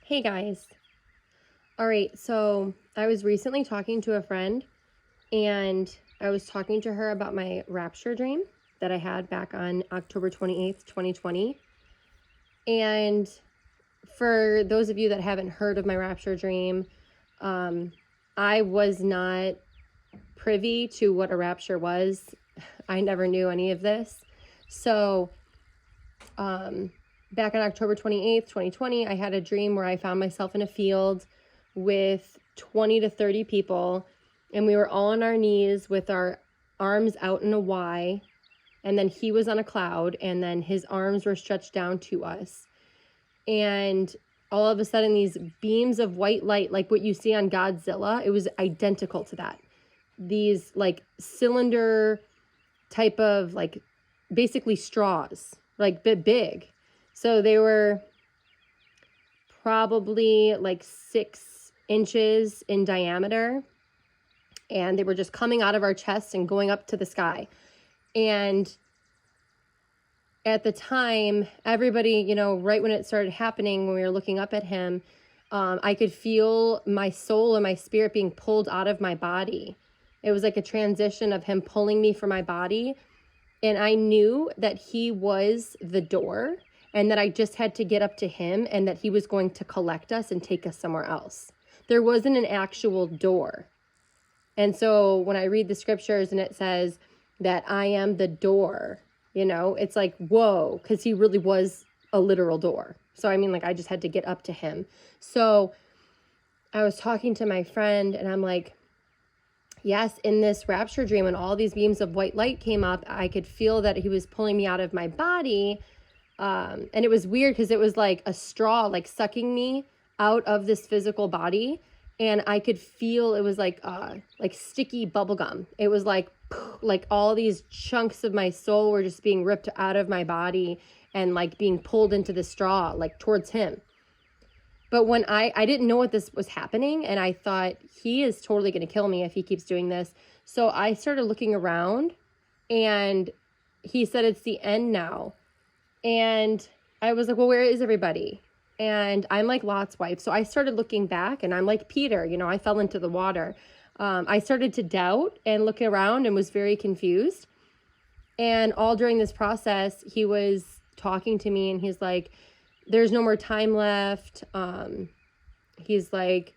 Hey guys. All right, so I was recently talking to a friend and I was talking to her about my rapture dream that I had back on October 28th, 2020. And for those of you that haven't heard of my rapture dream, I was not privy to what a rapture was. I never knew any of this. So, back on October 28th, 2020, I had a dream where I found myself in a field with 20 to 30 people, and we were all on our knees with our arms out in a Y, and then he was on a cloud, and then his arms were stretched down to us. And all of a sudden, these beams of white light, like what you see on Godzilla, it was identical to that. These like cylinder type of like basically straws, like big. So they were probably like 6 inches in diameter, and they were just coming out of our chests and going up to the sky. And at the time, everybody, right when it started happening, when we were looking up at him, I could feel my soul and my spirit being pulled out of my body. It was like a transition of him pulling me from my body. And I knew that he was the door and that I just had to get up to him and that he was going to collect us and take us somewhere else. There wasn't an actual door. And so when I read the scriptures and it says that I am the door, it's like, whoa, because he really was a literal door. So, I just had to get up to him. So I was talking to my friend and I'm like, yes, in this rapture dream, when all these beams of white light came up, I could feel that he was pulling me out of my body. And it was weird because it was like a straw, like sucking me out of this physical body. And I could feel it was like sticky bubble gum. It was like all these chunks of my soul were just being ripped out of my body and like being pulled into the straw, like towards him. But when I didn't know what this was happening, and I thought, he is totally going to kill me if he keeps doing this. So I started looking around, and he said, it's the end now. And I was like, well, where is everybody? And I'm like Lot's wife. So I started looking back, and I'm like Peter, I fell into the water. I started to doubt and look around and was very confused. And all during this process, he was talking to me, and he's like, there's no more time left. He's like,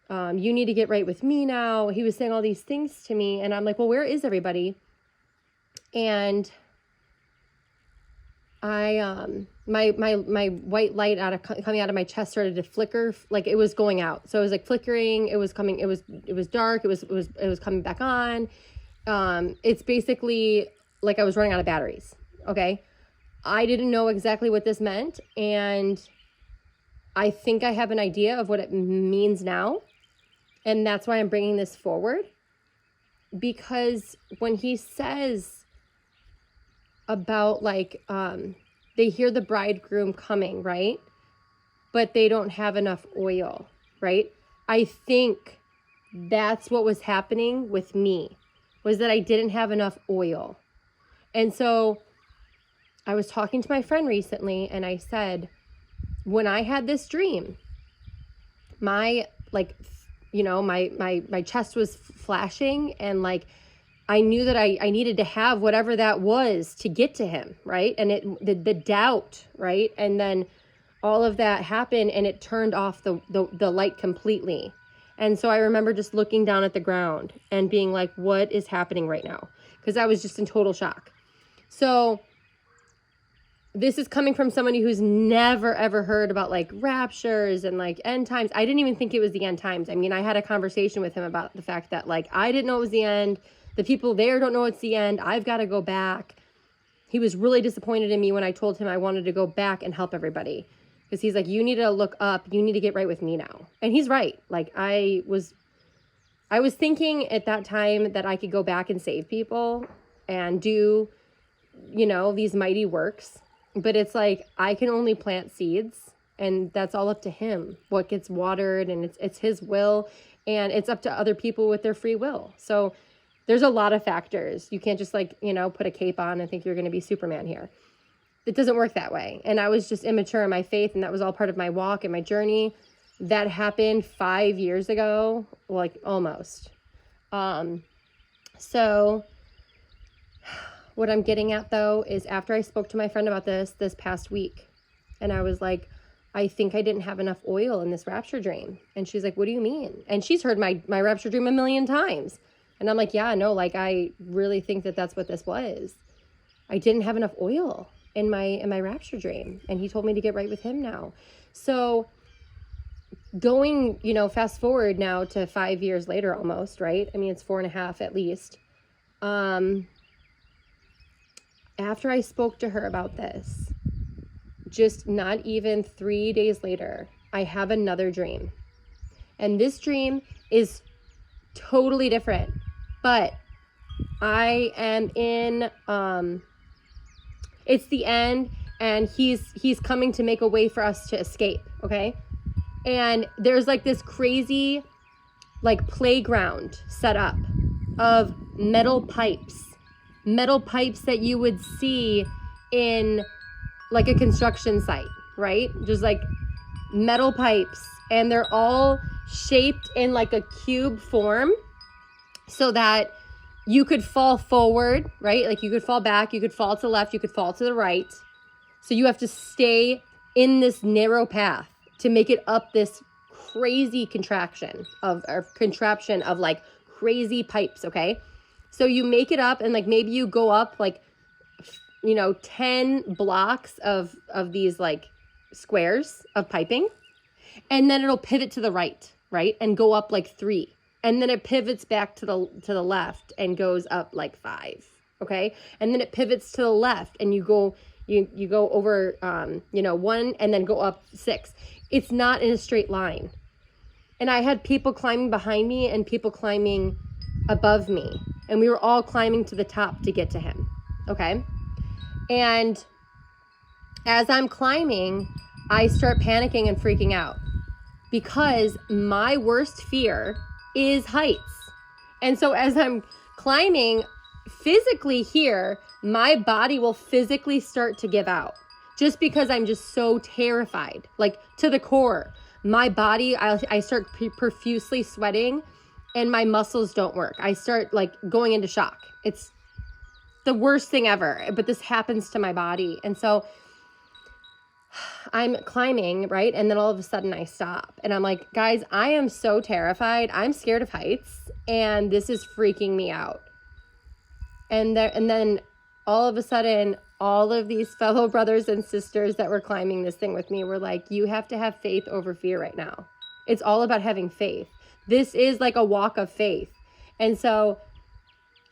you need to get right with me now. He was saying all these things to me, and I'm like, well, where is everybody? And I, my white light coming out of my chest started to flicker, like it was going out. So it was like flickering. It was coming. It was dark. It was coming back on. It's basically like I was running out of batteries. Okay. I didn't know exactly what this meant, and I think I have an idea of what it means now, and that's why I'm bringing this forward, because when he says about like they hear the bridegroom coming, right, but they don't have enough oil, right? I think that's what was happening with me, was that I didn't have enough oil. And so I was talking to my friend recently, and I said, when I had this dream, my my chest was flashing, and like I knew that I needed to have whatever that was to get to him, right? And the doubt, right? And then all of that happened, and it turned off the light completely. And so I remember just looking down at the ground and being like, what is happening right now? Because I was just in total shock. So this is coming from somebody who's never, ever heard about like raptures and like end times. I didn't even think it was the end times. I had a conversation with him about the fact that like, I didn't know it was the end. The people there don't know it's the end. I've got to go back. He was really disappointed in me when I told him I wanted to go back and help everybody. Because he's like, you need to look up. You need to get right with me now. And he's right. Like I was thinking at that time that I could go back and save people and do, these mighty works. But it's like, I can only plant seeds, and that's all up to him, what gets watered, and it's his will, and it's up to other people with their free will. So there's a lot of factors. You can't just like, put a cape on and think you're going to be Superman here. it doesn't work that way. And I was just immature in my faith, and that was all part of my walk and my journey. That happened 5 years ago, like almost. So what I'm getting at though is after I spoke to my friend about this past week, and I was like, I think I didn't have enough oil in this rapture dream. And she's like, what do you mean? And she's heard my rapture dream a million times. And I'm like, yeah, no, like I really think that that's what this was. I didn't have enough oil in my rapture dream. And he told me to get right with him now. So going, fast forward now to 5 years later almost, right? I mean, it's 4.5 at least. After I spoke to her about this, just not even 3 days later, I have another dream. And this dream is totally different. But I am in, it's the end, and he's coming to make a way for us to escape, okay? And there's like this crazy like playground set up of metal pipes that you would see in like a construction site, right? Just like metal pipes, and they're all shaped in like a cube form so that you could fall forward, right? Like you could fall back, you could fall to the left, you could fall to the right. So you have to stay in this narrow path to make it up this crazy contraption of like crazy pipes, okay? So you make it up, and like maybe you go up like 10 blocks of these like squares of piping, and then it'll pivot to the right, and go up like 3, and then it pivots back to the left and goes up like 5, okay? And then it pivots to the left, and you go over 1 and then go up 6. It's not in a straight line. And I had people climbing behind me and people climbing above me, and we were all climbing to the top to get to him, okay? And as I'm climbing, I start panicking and freaking out because my worst fear is heights. And so as I'm climbing physically here, my body will physically start to give out just because I'm just so terrified, like to the core. My body, I start profusely sweating, and my muscles don't work. I start like going into shock. It's the worst thing ever, but this happens to my body. And so I'm climbing, right? And then all of a sudden I stop, and I'm like, guys, I am so terrified. I'm scared of heights, and this is freaking me out. And then all of a sudden, all of these fellow brothers and sisters that were climbing this thing with me were like, you have to have faith over fear right now. It's all about having faith. This is like a walk of faith. And so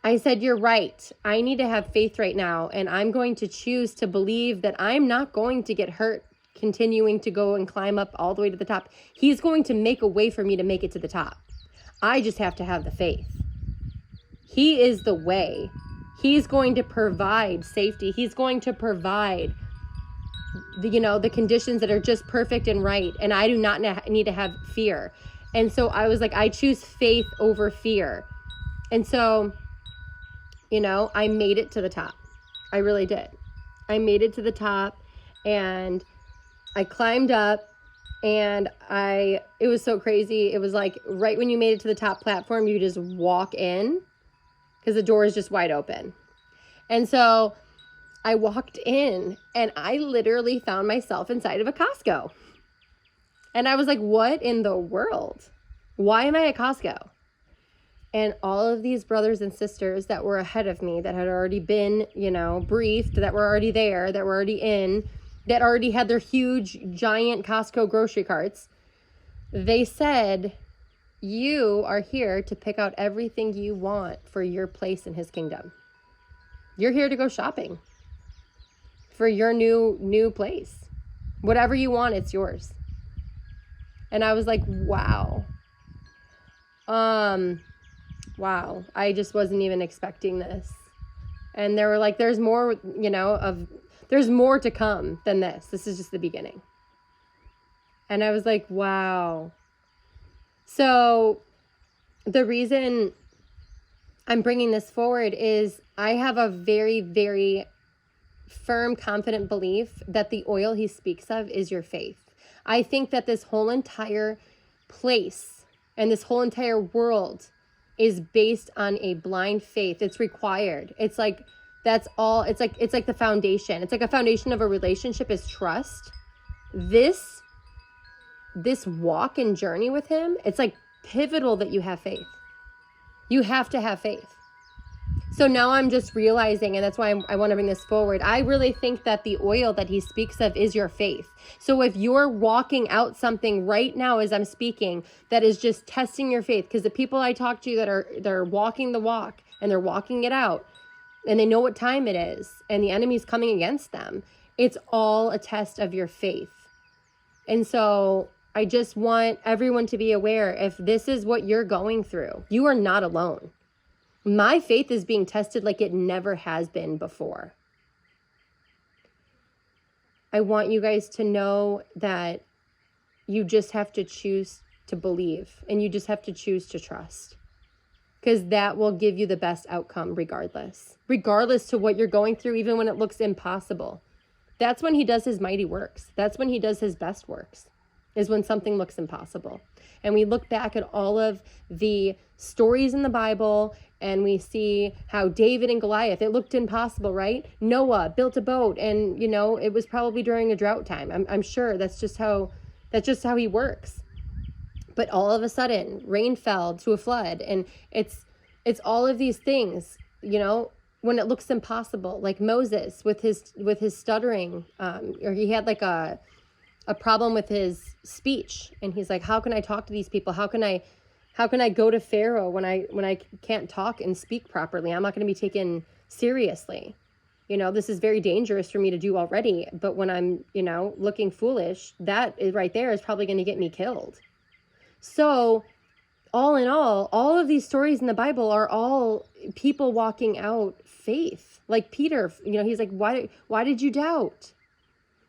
I said, you're right. I need to have faith right now. And I'm going to choose to believe that I'm not going to get hurt continuing to go and climb up all the way to the top. He's going to make a way for me to make it to the top. I just have to have the faith. He is the way. He's going to provide safety. He's going to provide the conditions that are just perfect and right. And I do not need to have fear. And so I was like, I choose faith over fear. And so, I made it to the top. I really did. I made it to the top, and I climbed up, and it was so crazy. It was like right when you made it to the top platform, you just walk in because the door is just wide open. And so I walked in, and I literally found myself inside of a Costco. And I was like, what in the world? Why am I at Costco? And all of these brothers and sisters that were ahead of me, that had already been, briefed, that were already there, that were already in, that already had their huge, giant Costco grocery carts, they said, you are here to pick out everything you want for your place in his kingdom. You're here to go shopping for your new place. Whatever you want, it's yours. And I was like, wow. Wow. I just wasn't even expecting this. And they were like, there's more, there's more to come than this. This is just the beginning. And I was like, wow. So the reason I'm bringing this forward is I have a very, very firm, confident belief that the oil he speaks of is your faith. I think that this whole entire place and this whole entire world is based on a blind faith. It's required. It's like, that's all. It's like the foundation. It's like a foundation of a relationship is trust. This walk and journey with him, it's like pivotal that you have faith. You have to have faith. So now I'm just realizing, and that's why I want to bring this forward. I really think that the oil that he speaks of is your faith. So if you're walking out something right now as I'm speaking, that is just testing your faith, because the people I talk to they're walking the walk and they're walking it out and they know what time it is and the enemy's coming against them. It's all a test of your faith. And so I just want everyone to be aware, if this is what you're going through, you are not alone. My faith is being tested like it never has been before. I want you guys to know that you just have to choose to believe, and you just have to choose to trust, because that will give you the best outcome regardless to what you're going through, even when it looks impossible. That's when he does his mighty works. That's when he does his best works, is when something looks impossible. And we look back at all of the stories in the Bible and we see how David and Goliath, it looked impossible, right? Noah built a boat, and it was probably during a drought time. I'm sure that's just how he works. But all of a sudden, rain fell to a flood, and it's all of these things, when it looks impossible, like Moses with his stuttering, or he had like a problem with his speech, and he's like, how can I talk to these people? How can I go to Pharaoh when I can't talk and speak properly? I'm not going to be taken seriously. This is very dangerous for me to do already, but when I'm, looking foolish, that is right there is probably going to get me killed. So all in all of these stories in the Bible are all people walking out faith. Like Peter, he's like, why did you doubt?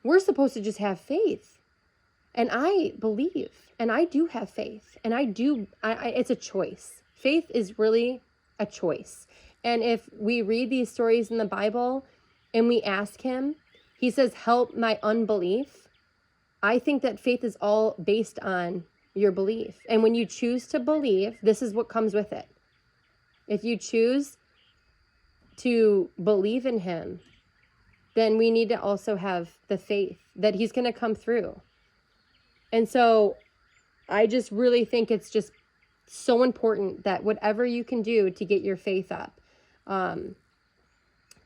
We're supposed to just have faith. And I believe, and I do have faith, and it's a choice. Faith is really a choice. And if we read these stories in the Bible and we ask him, he says, help my unbelief. I think that faith is all based on your belief. And when you choose to believe, this is what comes with it. If you choose to believe in him, then we need to also have the faith that he's going to come through. And so I just really think it's just so important that whatever you can do to get your faith up,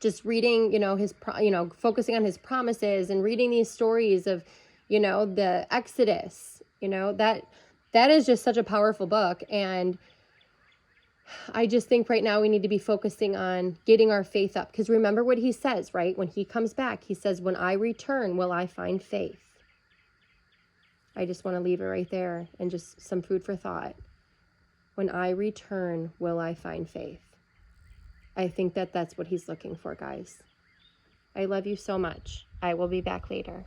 just reading, focusing on his promises and reading these stories of, the Exodus, that is just such a powerful book. And I just think right now we need to be focusing on getting our faith up, because remember what he says, right? When he comes back, he says, when I return, will I find faith? I just want to leave it right there and just some food for thought. When I return, will I find faith? I think that that's what he's looking for, guys. I love you so much. I will be back later.